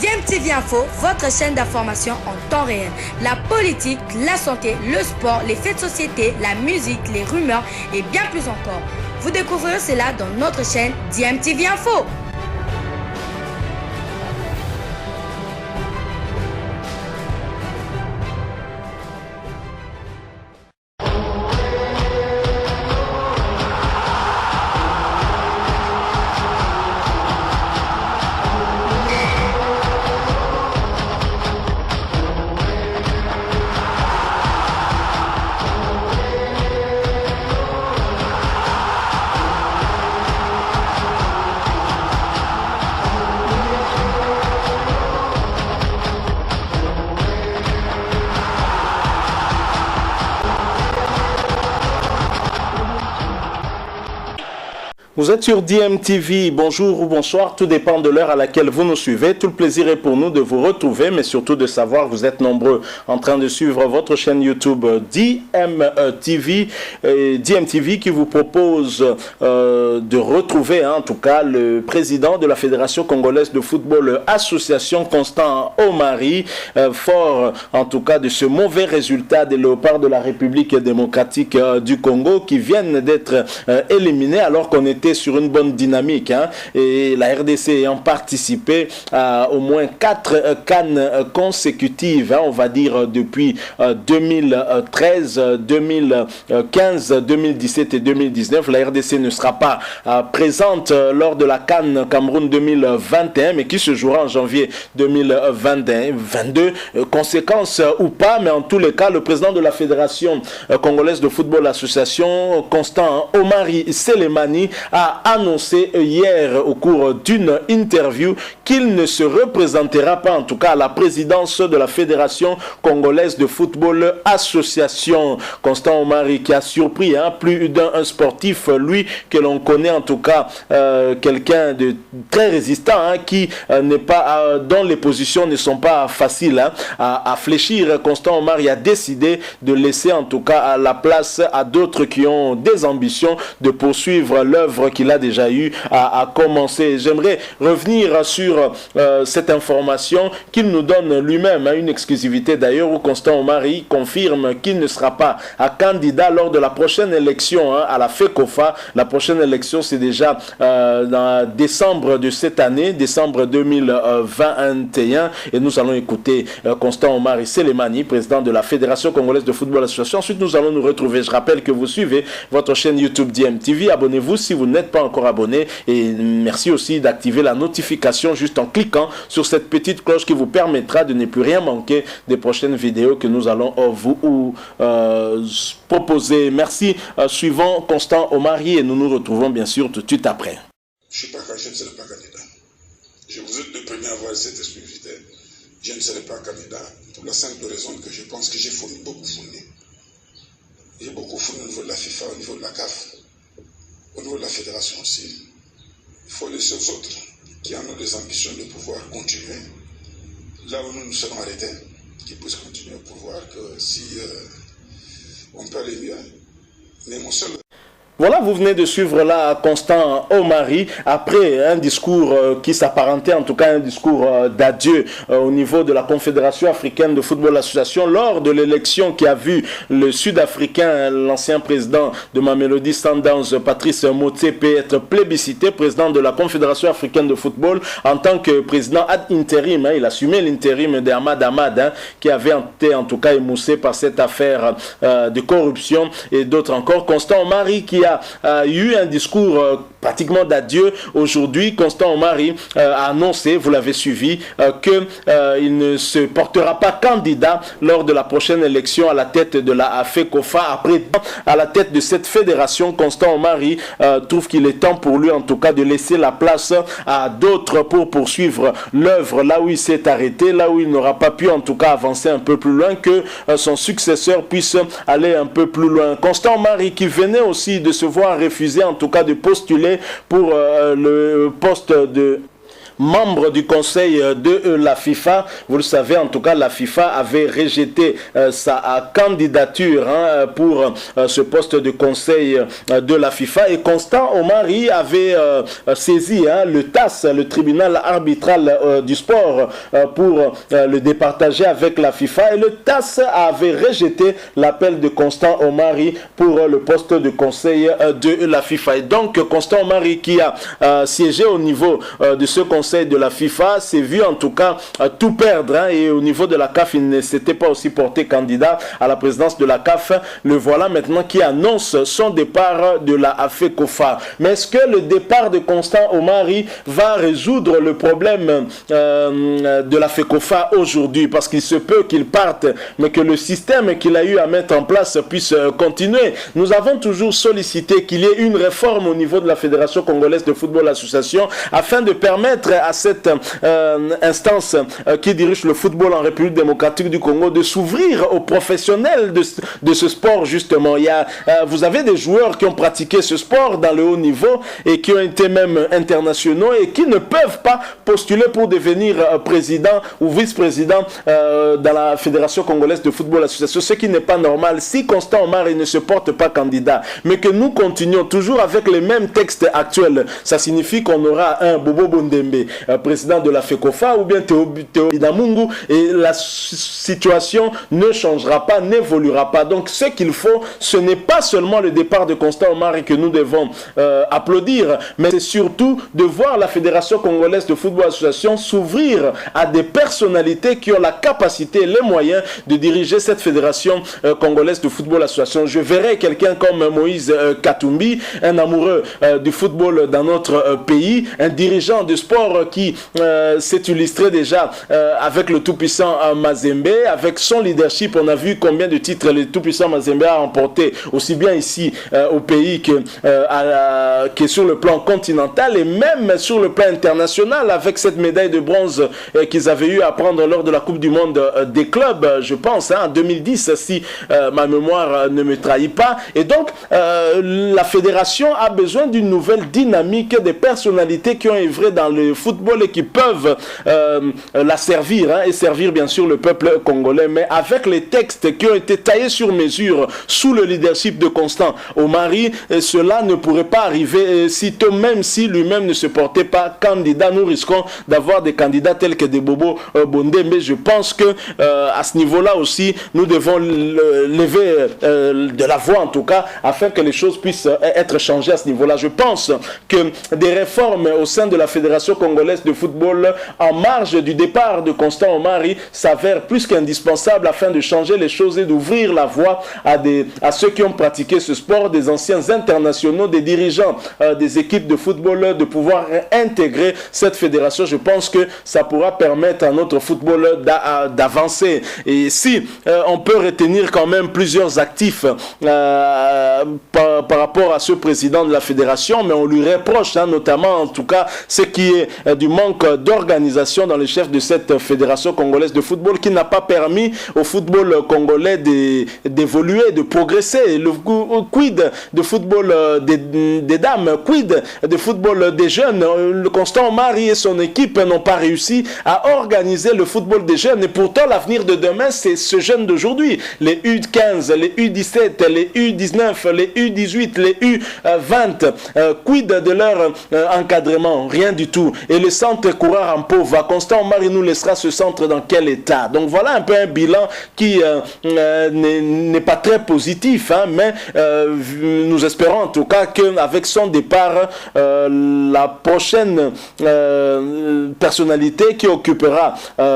DMTV Info, votre chaîne d'information en temps réel. La politique, la santé, le sport, les faits de société, la musique, les rumeurs et bien plus encore. Vous découvrirez cela dans notre chaîne DMTV Info. Vous êtes sur DMTV, bonjour ou bonsoir, tout dépend de l'heure à laquelle vous nous suivez. Tout le plaisir est pour nous de vous retrouver, mais surtout de savoir que vous êtes nombreux en train de suivre votre chaîne YouTube DMTV, DMTV qui vous propose de retrouver en tout cas le président de la Fédération congolaise de football association Constant Omari, fort en tout cas de ce mauvais résultat des Léopards de la République démocratique du Congo qui viennent d'être éliminés alors qu'on était sur une bonne dynamique et la RDC ayant participé à au moins 4 cannes consécutives, on va dire depuis 2013, 2015, 2017 et 2019. La RDC ne sera pas présente lors de la CAN Cameroun 2021 mais qui se jouera en janvier 2022. Conséquence ou pas, mais en tous les cas, le président de la Fédération congolaise de football association Constant Omari Selemani a annoncé hier au cours d'une interview qu'il ne se représentera pas en tout cas à la présidence de la Fédération congolaise de football association. Constant Omari qui a surpris plus d'un sportif, lui que l'on connaît en tout cas, quelqu'un de très résistant qui n'est pas dont les positions ne sont pas faciles à fléchir. Constant Omari a décidé de laisser en tout cas la place à d'autres qui ont des ambitions de poursuivre l'œuvre qu'il a déjà eu à commencer. J'aimerais revenir sur cette information qu'il nous donne lui-même, une exclusivité d'ailleurs où Constant Omari confirme qu'il ne sera pas candidat lors de la prochaine élection à la FECOFA. La prochaine élection c'est déjà dans décembre de cette année, décembre 2021, et nous allons écouter Constant Omari Selemani, président de la Fédération congolaise de football association. Ensuite nous allons nous retrouver. Je rappelle que vous suivez votre chaîne YouTube DMTV. Abonnez-vous si vous n'êtes pas encore abonné et merci aussi d'activer la notification juste en cliquant sur cette petite cloche qui vous permettra de ne plus rien manquer des prochaines vidéos que nous allons vous proposer. Merci. Suivant Constant Omari et nous nous retrouvons bien sûr tout de suite après. Je ne serai pas candidat. Je vous êtes le premier à avoir cette exclusivité. Je ne serai pas candidat pour la simple raison que je pense que j'ai beaucoup fourni. J'ai beaucoup fourni au niveau de la FIFA, au niveau de la CAF. Au niveau de la fédération aussi, il faut laisser aux autres qui en ont des ambitions de pouvoir continuer là où nous nous serons arrêtés, qui puissent continuer au pouvoir, que si on peut aller mieux. Mais mon seul... Voilà, vous venez de suivre là Constant Omari après un discours qui s'apparentait en tout cas un discours d'adieu au niveau de la Confédération africaine de football association lors de l'élection qui a vu le Sud-Africain, l'ancien président de Mamelodi Sundowns, Patrice Motsepe, être plébiscité président de la Confédération africaine de football en tant que président ad interim. Il assumait l'intérim d'Ahmad Ahmad qui avait été en tout cas émoussé par cette affaire de corruption et d'autres encore. Constant Omari qui a eu un discours pratiquement d'adieu aujourd'hui. Constant Omari a annoncé, vous l'avez suivi, qu'il ne se portera pas candidat lors de la prochaine élection à la tête de la FECOFA. Après, à la tête de cette fédération, Constant Omari trouve qu'il est temps pour lui en tout cas de laisser la place à d'autres pour poursuivre l'œuvre là où il s'est arrêté, là où il n'aura pas pu en tout cas avancer un peu plus loin, que son successeur puisse aller un peu plus loin. Constant Omari qui venait aussi de se voir refuser en tout cas de postuler pour le poste de membre du conseil de la FIFA. Vous le savez, en tout cas, la FIFA avait rejeté sa candidature pour ce poste de conseil de la FIFA. Et Constant Omari avait saisi le TAS, le tribunal arbitral du sport, pour le départager avec la FIFA. Et le TAS avait rejeté l'appel de Constant Omari pour le poste de conseil de la FIFA. Et donc, Constant Omari, qui a siégé au niveau de ce conseil de la FIFA, s'est vu en tout cas tout perdre, et au niveau de la CAF, il ne s'était pas aussi porté candidat à la présidence de la CAF. Le voilà maintenant qui annonce son départ de la AFECOFA. Mais est-ce que le départ de Constant Omari va résoudre le problème de la FECOFA aujourd'hui? Parce qu'il se peut qu'il parte, mais que le système qu'il a eu à mettre en place puisse continuer. Nous avons toujours sollicité qu'il y ait une réforme au niveau de la Fédération congolaise de football association afin de permettre à cette instance qui dirige le football en République démocratique du Congo de s'ouvrir aux professionnels de ce sport, justement. Vous avez des joueurs qui ont pratiqué ce sport dans le haut niveau et qui ont été même internationaux et qui ne peuvent pas postuler pour devenir président ou vice-président dans la Fédération congolaise de football association, ce qui n'est pas normal. Si Constant Omari ne se porte pas candidat, mais que nous continuons toujours avec les mêmes textes actuels, ça signifie qu'on aura un Bobo Bondembe, président de la FECOFA, ou bien Théo Damungu, et la situation ne changera pas, n'évoluera pas. Donc ce qu'il faut, ce n'est pas seulement le départ de Constant Omari que nous devons applaudir, mais c'est surtout de voir la Fédération congolaise de football association s'ouvrir à des personnalités qui ont la capacité et les moyens de diriger cette fédération congolaise de football association. Je verrais quelqu'un comme Moïse Katumbi, un amoureux du football dans notre pays, un dirigeant de sport qui s'est illustré déjà avec le tout-puissant Mazembe, avec son leadership. On a vu combien de titres le tout-puissant Mazembe a remporté, aussi bien ici au pays que sur le plan continental et même sur le plan international, avec cette médaille de bronze qu'ils avaient eu à prendre lors de la Coupe du Monde des clubs, je pense, en 2010, si ma mémoire ne me trahit pas. Et donc, la fédération a besoin d'une nouvelle dynamique, des personnalités qui ont œuvré dans le football et qui peuvent la servir, et servir bien sûr le peuple congolais, mais avec les textes qui ont été taillés sur mesure sous le leadership de Constant Omari, cela ne pourrait pas arriver sitôt, même si lui-même ne se portait pas candidat. Nous risquons d'avoir des candidats tels que des Bobo Bondé, mais je pense que à ce niveau-là aussi, nous devons lever de la voix en tout cas, afin que les choses puissent être changées à ce niveau-là. Je pense que des réformes au sein de la Fédération congolaise de football en marge du départ de Constant Omari s'avèrent plus qu'indispensables afin de changer les choses et d'ouvrir la voie à ceux qui ont pratiqué ce sport, des anciens internationaux, des dirigeants des équipes de football, de pouvoir intégrer cette fédération. Je pense que ça pourra permettre à notre football d'avancer. Et si on peut retenir quand même plusieurs actifs par rapport à ce président de la fédération, mais on lui reproche notamment en tout cas ce qui est du manque d'organisation dans les chefs de cette fédération congolaise de football, qui n'a pas permis au football congolais d'évoluer, de progresser. Le quid de football des dames, quid de football des jeunes? Le Constant Omari et son équipe n'ont pas réussi à organiser le football des jeunes, et pourtant l'avenir de demain c'est ce jeune d'aujourd'hui, les U15, les U17, les U19, les U18, les U20. Quid de leur encadrement? Rien du tout. Et le centre Koura Rampova, Constant Omari nous laissera ce centre dans quel état? Donc voilà un peu un bilan qui n'est pas très positif, mais nous espérons en tout cas qu'avec son départ, la prochaine personnalité qui occupera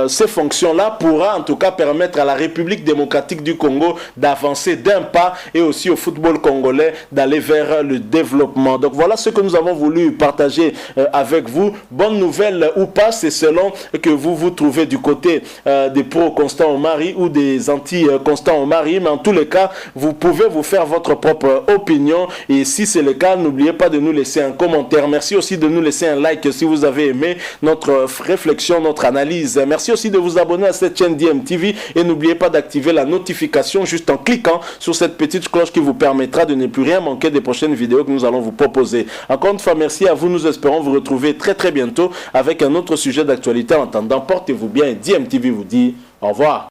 ces fonctions-là pourra en tout cas permettre à la République démocratique du Congo d'avancer d'un pas, et aussi au football congolais d'aller vers le développement. Donc voilà ce que nous avons voulu partager avec vous. Bonne nouvelle ou pas, c'est selon que vous vous trouvez du côté des pro-Constant Omari ou des anti-Constant Omari, mais en tous les cas, vous pouvez vous faire votre propre opinion, et si c'est le cas, n'oubliez pas de nous laisser un commentaire. Merci aussi de nous laisser un like si vous avez aimé notre notre réflexion, notre analyse. Merci aussi de vous abonner à cette chaîne DMTV et n'oubliez pas d'activer la notification juste en cliquant sur cette petite cloche qui vous permettra de ne plus rien manquer des prochaines vidéos que nous allons vous proposer. Encore une fois, merci à vous. Nous espérons vous retrouver très très bientôt avec un autre sujet d'actualité. En attendant, portez-vous bien et DMTV vous dit au revoir.